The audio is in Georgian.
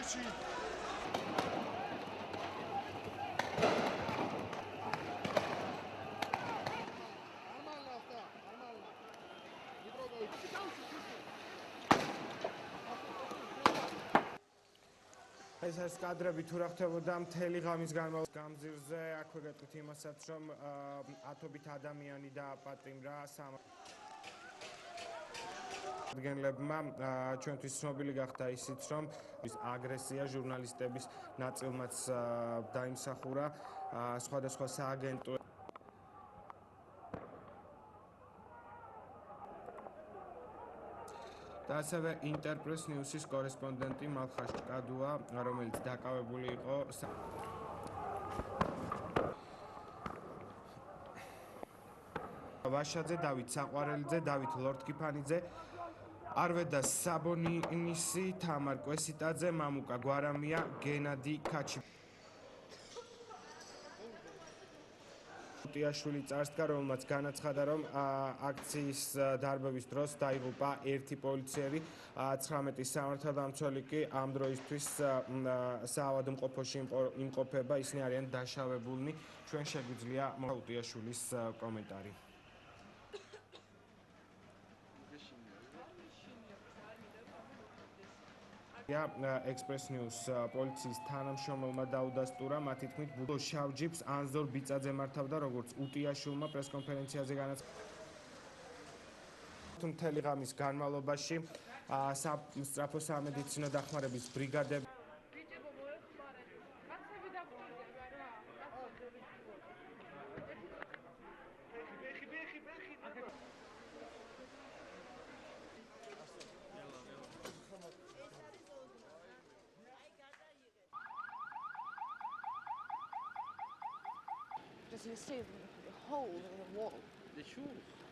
კუთხეში. ეს არის კადრები თუ რა ხდებოდა მთელი ღამის განმავლობაში გამზირზე, აქვე გეტყვით იმასაც, რომ ათობით ადამიანი დააპატიმრა სამართლებმა ჩვენთვის ცნობილი გახდა ისიც, რომ აგრესია ჟურნალისტების ნაწილმაც დაიმსახურა სხვადასხვა სააგენტო და ასევე ინტერპრეს ნიუსის კორესპონდენტი მალხაშ ჭკადუა, რომელიც დაკავებული იყო ვაშაძე, დავით საყვარელიძე, დავით ლორთქიფანიძე, არვედა საბონინისი, თამარ კვესიტაძე, მამუკა გვარამია, გენადი ქაჩი უტიაშვილი წარსდგა, რომელმაც განაცხადა, რომ აქციის დარბევის დროს დაიღუპა ერთი პოლიციელი, 19 სამართალდამცველი კი ამ დროისთვის საავადმყოფოში იმყოფება, ისინი არიან დაშავებულნი. ჩვენ შეგვიძლია უტიაშვილის კომენტარი. ექსპრეს ნიუს პოლიციის თანამშრომელმა დაუდასტურა, მათი თქმით, ბუდო შავ ჯიპს ანზორ ბიწაძე მართავდა, როგორც უტიაშვილმა პრესკონფერენციაზე განაცხადა. მთელი ღამის განმავლობაში სწრაფო სამედიცინო დახმარების ბრიგადები Does he see the hole in the wall? The shoes.